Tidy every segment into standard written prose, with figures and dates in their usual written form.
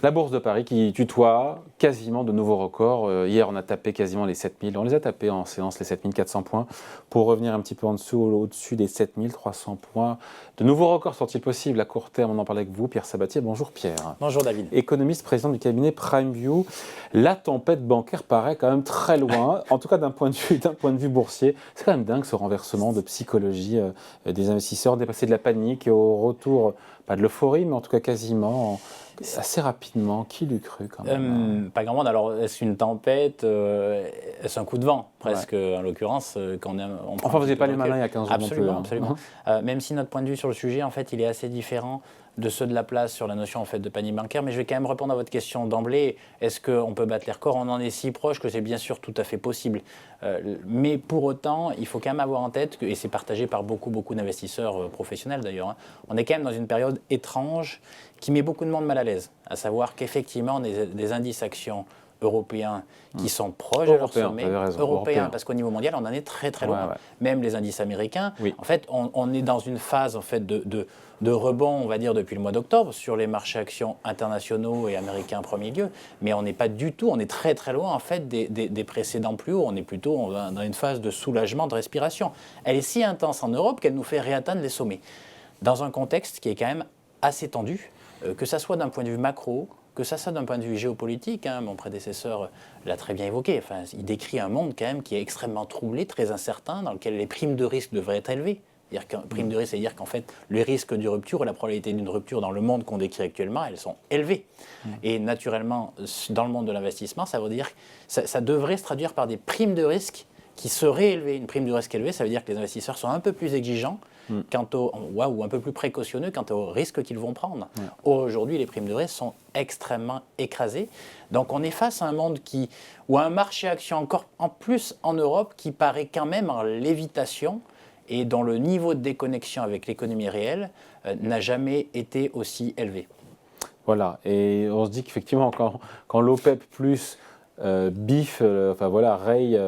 La Bourse de Paris qui tutoie quasiment de nouveaux records. Hier, on a tapé quasiment les 7000. On les a tapés en séance, les 7400 points, pour revenir un petit peu en dessous, au-dessus des 7300 points. De nouveaux records sont-ils possibles à court terme? On en parlait avec vous, Pierre Sabatier. Bonjour Pierre. Bonjour David. Économiste, président du cabinet PrimeView. La tempête bancaire paraît quand même très loin, en tout cas d'un point de vue boursier. C'est quand même dingue ce renversement de psychologie des investisseurs, dépasser de la panique et au retour, pas de l'euphorie, mais en tout cas quasiment... assez rapidement, qui l'eût cru quand même? Pas grand monde. Alors, est-ce une tempête? Est-ce un coup de vent, presque, en l'occurrence quand on prend Enfin, vous n'êtes pas les malins il y a 15 jours absolument, non plus. Absolument. Même si notre point de vue sur le sujet, en fait, il est assez différent de ceux de la place sur la notion en fait, de panique bancaire. Mais je vais quand même répondre à votre question d'emblée. Est-ce qu'on peut battre les records? On en est si proche que c'est bien sûr tout à fait possible. Mais pour autant, il faut quand même avoir en tête, et c'est partagé par beaucoup d'investisseurs professionnels d'ailleurs, on est quand même dans une période étrange qui met beaucoup de monde mal à l'aise. À savoir qu'effectivement, on a des indices actions européens qui sont proches de leur sommet. Européens, parce qu'au niveau mondial, on en est très loin. Même les indices américains, en fait, on est dans une phase en fait, de rebond, on va dire, depuis le mois d'octobre, sur les marchés actions internationaux et américains en premier lieu, mais on n'est pas du tout, on est très loin en fait des précédents plus hauts, on est plutôt dans une phase de soulagement, de respiration. Elle est si intense en Europe qu'elle nous fait réatteindre les sommets, dans un contexte qui est quand même assez tendu, que ça soit d'un point de vue macro, que ça soit d'un point de vue géopolitique, mon prédécesseur l'a très bien évoqué, enfin, il décrit un monde quand même qui est extrêmement troublé, très incertain, dans lequel les primes de risque devraient être élevées. C'est-à-dire qu'une prime de risque, c'est-à-dire qu'en fait, le risque de rupture et la probabilité d'une rupture dans le monde qu'on décrit actuellement, elles sont élevées. Et naturellement, dans le monde de l'investissement, ça veut dire que ça devrait se traduire par des primes de risque qui seraient élevées. Une prime de risque élevée, ça veut dire que les investisseurs sont un peu plus exigeants ou un peu plus précautionneux quant aux risques qu'ils vont prendre. Aujourd'hui, les primes de risque sont extrêmement écrasées. Donc on est face à un monde ou à un marché action encore en plus en Europe qui paraît quand même en lévitation et dont le niveau de déconnexion avec l'économie réelle n'a jamais été aussi élevé. Voilà, et on se dit qu'effectivement, quand l'OPEP plus raye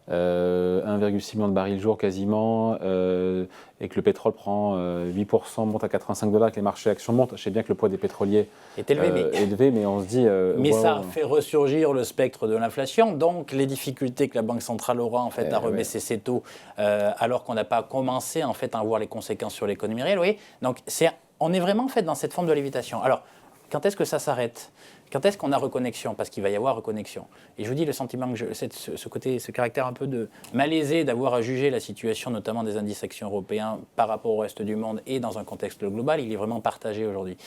1,6 million de barils le jour quasiment, et que le pétrole prend 8%, monte à $85, que les marchés actions montent. Je sais bien que le poids des pétroliers est élevé, mais on se dit... mais ça fait ressurgir le spectre de l'inflation, donc les difficultés que la Banque centrale aura en fait, à rebaisser ses taux, alors qu'on n'a pas commencé en fait, à en voir les conséquences sur l'économie réelle. Oui. Donc on est vraiment en fait, dans cette forme de lévitation. Alors, quand est-ce que ça s'arrête? Quand est-ce qu'on a reconnexion? Parce qu'il va y avoir reconnexion. Et je vous dis, le sentiment que ce caractère un peu de malaisé d'avoir à juger la situation, notamment des indices actions européens par rapport au reste du monde et dans un contexte global, il est vraiment partagé aujourd'hui.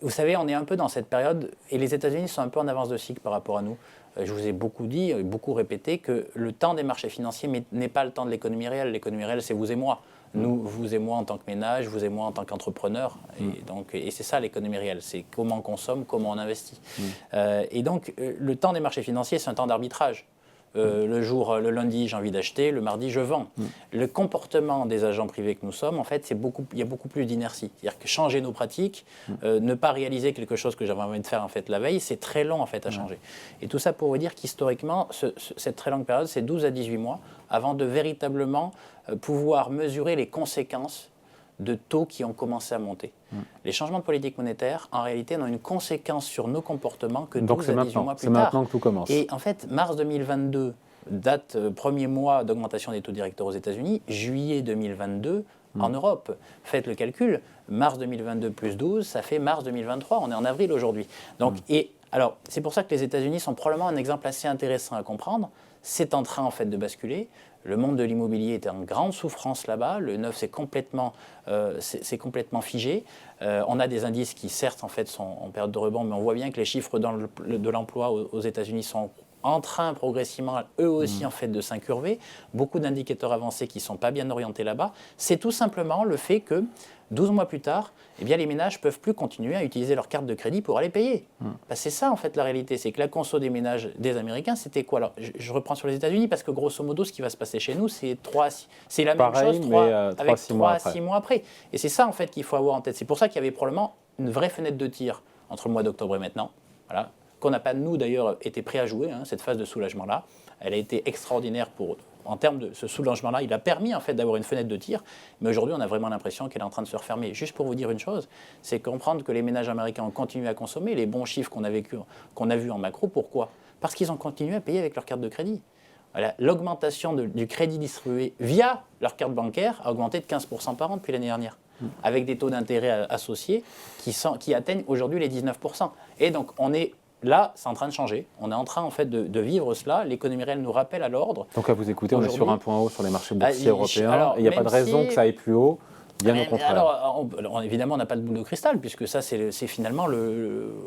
Vous savez, on est un peu dans cette période, et les États-Unis sont un peu en avance de cycle par rapport à nous. Je vous ai beaucoup dit, beaucoup répété, que le temps des marchés financiers n'est pas le temps de l'économie réelle. L'économie réelle, c'est vous et moi. Nous, vous et moi en tant que ménage, vous et moi en tant qu'entrepreneur. Et c'est ça l'économie réelle, c'est comment on consomme, comment on investit. Et donc, le temps des marchés financiers, c'est un temps d'arbitrage. Le lundi, j'ai envie d'acheter, le mardi, je vends. Le comportement des agents privés que nous sommes, en fait, il y a beaucoup plus d'inertie. C'est-à-dire que changer nos pratiques, ne pas réaliser quelque chose que j'avais envie de faire en fait, la veille, c'est très long en fait, à changer. Et tout ça pour vous dire qu'historiquement, cette très longue période, c'est 12 à 18 mois avant de véritablement pouvoir mesurer les conséquences de taux qui ont commencé à monter. Les changements de politique monétaire, en réalité, n'ont une conséquence sur nos comportements que 12 à 18 mois plus tard. C'est maintenant que tout commence. Et en fait, mars 2022, date premier mois d'augmentation des taux directeurs aux États-Unis, juillet 2022 en Europe. Faites le calcul, mars 2022 plus 12, ça fait mars 2023, on est en avril aujourd'hui. Donc, alors, c'est pour ça que les États-Unis sont probablement un exemple assez intéressant à comprendre. C'est en train en fait de basculer. Le monde de l'immobilier est en grande souffrance là-bas. Le neuf, c'est complètement figé. On a des indices qui, certes, en fait, sont en période de rebond, mais on voit bien que les chiffres de l'emploi aux États-Unis sont en train progressivement, eux aussi, en fait, de s'incurver. Beaucoup d'indicateurs avancés qui ne sont pas bien orientés là-bas. C'est tout simplement le fait que 12 mois plus tard, eh bien, les ménages ne peuvent plus continuer à utiliser leur carte de crédit pour aller payer. C'est ça, en fait, la réalité. C'est que la conso des ménages des Américains, c'était quoi? Alors, je reprends sur les États-Unis parce que, grosso modo, ce qui va se passer chez nous, c'est la même chose, 3 à 6 mois après. Et c'est ça, en fait, qu'il faut avoir en tête. C'est pour ça qu'il y avait probablement une vraie fenêtre de tir entre le mois d'octobre et maintenant. Voilà. Qu'on n'a pas, nous, d'ailleurs, été prêts à jouer, cette phase de soulagement-là. Elle a été extraordinaire pour en termes de ce soulagement-là, il a permis en fait d'avoir une fenêtre de tir, mais aujourd'hui on a vraiment l'impression qu'elle est en train de se refermer. Juste pour vous dire une chose, c'est comprendre que les ménages américains ont continué à consommer les bons chiffres qu'on a vus en macro. Pourquoi ? Parce qu'ils ont continué à payer avec leur carte de crédit. Voilà, l'augmentation du crédit distribué via leur carte bancaire a augmenté de 15% par an depuis l'année dernière, avec des taux d'intérêt associés qui atteignent aujourd'hui les 19%. Et donc on est là, c'est en train de changer. On est en train en fait de vivre cela. L'économie réelle nous rappelle à l'ordre. Donc à vous écouter, on est sur un point haut sur les marchés boursiers européens. Et il n'y a pas de raison que ça aille plus haut. Bien au contraire. Alors, évidemment, on n'a pas de boule de cristal, puisque ça, c'est finalement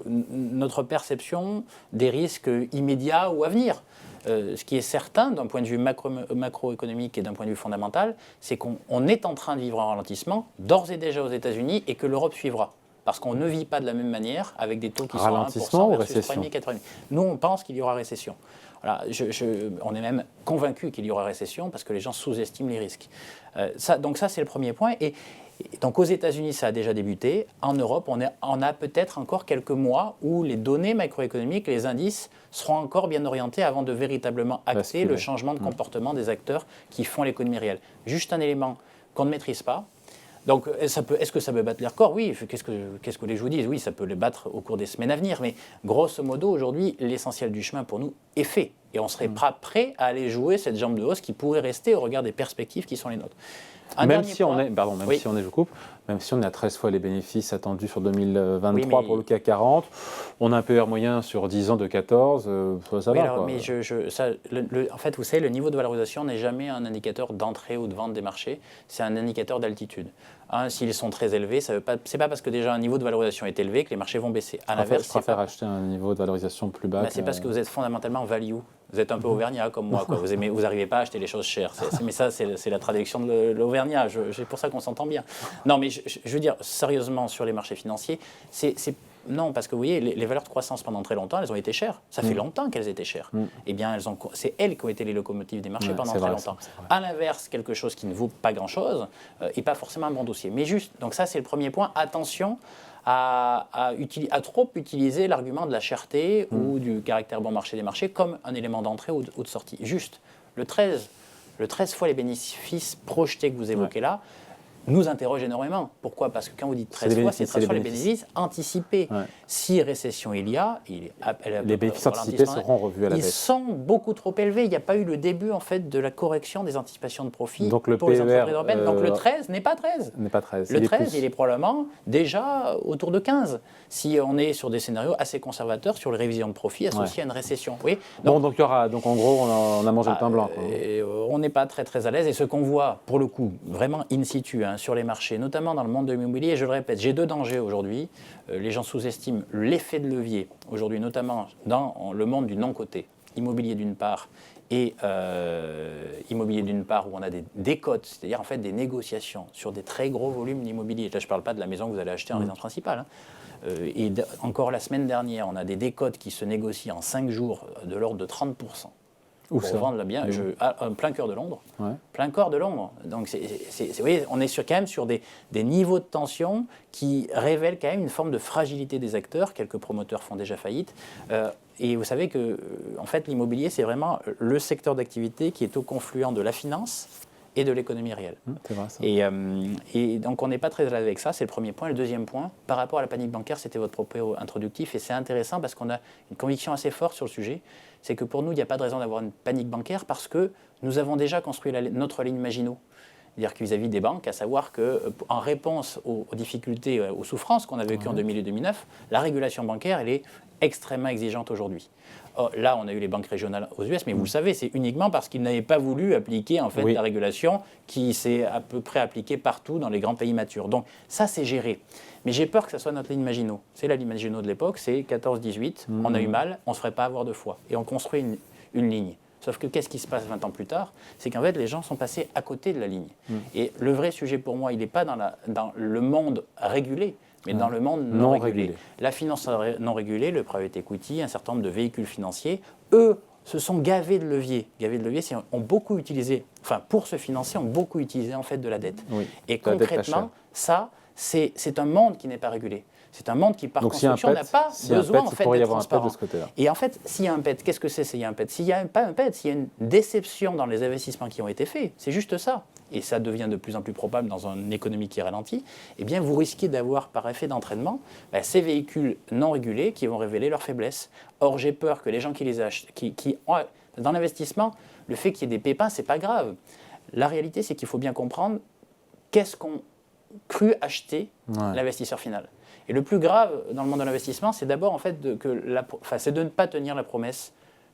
notre perception des risques immédiats ou à venir. Ce qui est certain, d'un point de vue macroéconomique et d'un point de vue fondamental, c'est qu'on est en train de vivre un ralentissement, d'ores et déjà aux États-Unis, et que l'Europe suivra. Parce qu'on ne vit pas de la même manière avec des taux qui sont à 1% versus 3,5, 4,5. Nous, on pense qu'il y aura récession. Voilà, on est même convaincu qu'il y aura récession parce que les gens sous-estiment les risques. Donc ça, c'est le premier point. Et donc aux États-Unis, ça a déjà débuté. En Europe, on a peut-être encore quelques mois où les données macroéconomiques, les indices, seront encore bien orientés avant de véritablement acter le changement de comportement des acteurs qui font l'économie réelle. Juste un élément qu'on ne maîtrise pas. Donc, est-ce que ça peut battre les records ? Oui. Qu'est-ce que les gens disent ? Oui, ça peut les battre au cours des semaines à venir. Mais grosso modo, aujourd'hui, l'essentiel du chemin pour nous est fait. Et on serait prêt à aller jouer cette jambe de hausse qui pourrait rester au regard des perspectives qui sont les nôtres. Même si on est à 13 fois les bénéfices attendus sur 2023 pour le CAC 40, on a un PER moyen sur 10 ans de 14, ça va. Alors, mais en fait, vous savez, le niveau de valorisation n'est jamais un indicateur d'entrée ou de vente des marchés, c'est un indicateur d'altitude. S'ils sont très élevés, c'est pas parce que déjà un niveau de valorisation est élevé que les marchés vont baisser. À l'inverse, je préfère acheter un niveau de valorisation plus bas. C'est parce que vous êtes fondamentalement value. Vous êtes un peu auvergnat comme moi, quoi. Vous n'arrivez pas à acheter les choses chères. Mais ça, c'est la traduction de l'auvergnat. C'est pour ça qu'on s'entend bien. Non, mais je veux dire, sérieusement, sur les marchés financiers, non, parce que vous voyez, les valeurs de croissance pendant très longtemps, elles ont été chères. Ça fait longtemps qu'elles étaient chères. Eh bien, c'est elles qui ont été les locomotives des marchés pendant très longtemps. À l'inverse, quelque chose qui ne vaut pas grand-chose n'est pas forcément un bon dossier. Mais juste, donc ça, c'est le premier point. Attention à trop utiliser l'argument de la cherté ou du caractère bon marché des marchés comme un élément d'entrée ou de sortie. Juste, le 13 fois les bénéfices projetés que vous évoquez là, nous interroge énormément. Pourquoi ? Parce que quand vous dites 13 fois, c'est 13 fois les bénéfices anticipés. Ouais. Si récession il y a, les bénéfices anticipés seront revus à la baisse. Ils sont beaucoup trop élevés. Il n'y a pas eu le début en fait de la correction des anticipations de profit pour les entreprises européennes. Donc le 13 n'est pas 13. Le 13, il est probablement déjà autour de 15. Si on est sur des scénarios assez conservateurs sur les révisions de profit associées à une récession. Oui. Donc en gros, on a mangé le pain blanc. On n'est pas très à l'aise. Et ce qu'on voit, pour le coup, vraiment in situ, sur les marchés, notamment dans le monde de l'immobilier, je le répète, j'ai deux dangers aujourd'hui. Les gens sous-estiment l'effet de levier, aujourd'hui, notamment dans le monde du non-coté, immobilier d'une part, et immobilier d'une part où on a des décotes, c'est-à-dire en fait des négociations sur des très gros volumes d'immobilier. Là, je ne parle pas de la maison que vous allez acheter en résidence principale. Et encore la semaine dernière, on a des décotes qui se négocient en 5 jours de l'ordre de 30%. Pour vendre le bien, plein cœur de Londres. Ouais. Plein cœur de Londres. Donc, vous voyez, on est quand même sur des niveaux de tension qui révèlent quand même une forme de fragilité des acteurs. Quelques promoteurs font déjà faillite. Et vous savez que, en fait, l'immobilier, c'est vraiment le secteur d'activité qui est au confluent de la finance et de l'économie réelle. C'est vrai, ça. Et donc, on n'est pas très à l'aise avec ça, c'est le premier point. Le deuxième point, par rapport à la panique bancaire, c'était votre propos introductif, et c'est intéressant parce qu'on a une conviction assez forte sur le sujet, c'est que pour nous, il n'y a pas de raison d'avoir une panique bancaire parce que nous avons déjà construit notre ligne Maginot. C'est-à-dire que vis-à-vis des banques, à savoir qu'en réponse aux difficultés, aux souffrances qu'on a vécues en 2000 et 2009, la régulation bancaire, elle est extrêmement exigeante aujourd'hui. Là, on a eu les banques régionales aux US, mais vous le savez, c'est uniquement parce qu'ils n'avaient pas voulu appliquer en fait, la régulation qui s'est à peu près appliquée partout dans les grands pays matures. Donc ça, c'est géré. Mais j'ai peur que ça soit notre ligne Maginot. C'est la ligne Maginot de l'époque, c'est 14-18, on a eu mal, on ne se ferait pas avoir deux fois. Et on construit une ligne. Sauf que qu'est-ce qui se passe 20 ans plus tard ? C'est qu'en fait, les gens sont passés à côté de la ligne. Et le vrai sujet pour moi, il n'est pas dans le monde régulé, mais dans le monde non régulé. La finance non régulée, le private equity, un certain nombre de véhicules financiers, eux, se sont gavés de leviers. Gavés de leviers, ont beaucoup utilisé, enfin pour se financer, ont beaucoup utilisé en fait de la dette. Et concrètement, ça, c'est un monde qui n'est pas régulé. C'est un monde qui, par Donc, construction, n'a pas besoin en fait, il pourrait y d'être avoir un PET transparent. de ce côté-là. Et en fait, s'il y a un PET, qu'est-ce que c'est s'il y a un PET? S'il n'y a pas un PET, s'il y a une déception dans les investissements qui ont été faits, c'est juste ça. Et ça devient de plus en plus probable dans une économie qui ralentit, eh bien, vous risquez d'avoir, par effet d'entraînement, ces véhicules non régulés qui vont révéler leurs faiblesses. Or, j'ai peur que les gens qui les achètent, dans l'investissement, le fait qu'il y ait des pépins, ce n'est pas grave. La réalité, c'est qu'il faut bien comprendre qu'est-ce qu'ont cru acheter l'investisseur final. Et le plus grave dans le monde de l'investissement, c'est d'abord en fait c'est de ne pas tenir la promesse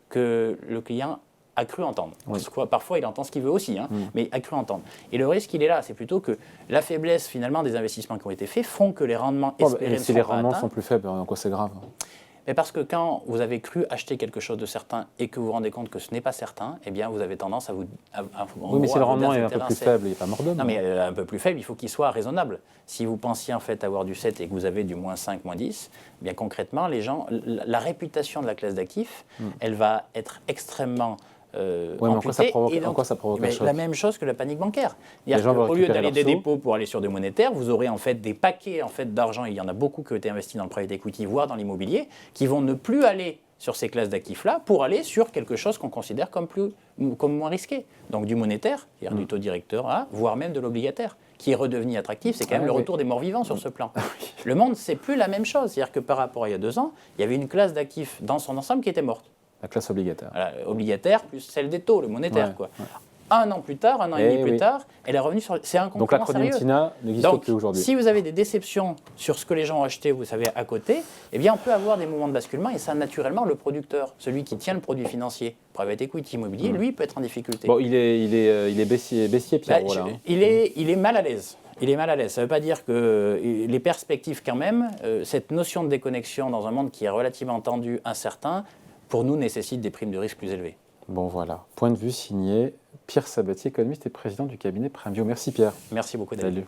que le client a cru entendre. Parce que parfois, il entend ce qu'il veut aussi, mais a cru entendre. Et le risque, il est là. C'est plutôt que la faiblesse, finalement, des investissements qui ont été faits font que les rendements espérés ne sont pas atteints. Si les rendements sont plus faibles, en quoi c'est grave? Mais parce que quand vous avez cru acheter quelque chose de certain et que vous vous rendez compte que ce n'est pas certain, eh bien, vous avez tendance à vous... Oui, mais si le rendement est un peu plus faible, il n'est pas mort d'homme. Non, mais un peu plus faible, il faut qu'il soit raisonnable. Si vous pensiez en fait avoir du 7 et que vous avez du moins 5, moins 10, eh bien concrètement, les gens, la réputation de la classe d'actifs, elle va être extrêmement... mais en quoi ça provoque un choc? La même chose que la panique bancaire. Au lieu d'aller des dépôts pour aller sur des monétaires, vous aurez en fait des paquets en fait, d'argent, il y en a beaucoup qui ont été investis dans le private equity, voire dans l'immobilier, qui vont ne plus aller sur ces classes d'actifs-là pour aller sur quelque chose qu'on considère comme moins risqué. Donc du monétaire, c'est-à-dire du taux directeur, voire même de l'obligataire, qui est redevenu attractif. C'est quand même le retour des morts-vivants sur ce plan. Le monde, c'est plus la même chose. C'est-à-dire que par rapport à il y a 2 ans, il y avait une classe d'actifs dans son ensemble qui était morte. La classe obligataire. Voilà, obligataire plus celle des taux, le monétaire. Quoi. 1 an plus tard, 1 an et demi plus tard, elle est revenue sur... C'est un concurrent sérieux. Donc l'acronyme TINA n'existe plus aujourd'hui. Si vous avez des déceptions sur ce que les gens ont acheté, vous savez, à côté, eh bien on peut avoir des moments de basculement et ça, naturellement, le producteur, celui qui tient le produit financier, private equity immobilier, lui, peut être en difficulté. Bon, il est baissier, Pierre. Voilà. Il est mal à l'aise. Il est mal à l'aise. Ça ne veut pas dire que les perspectives, quand même, cette notion de déconnexion dans un monde qui est relativement tendu, incertain, pour nous, nécessite des primes de risque plus élevées. Bon, voilà. Point de vue signé Pierre Sabatier, économiste et président du cabinet PrimeView. Merci Pierre. Merci beaucoup, David. Salut.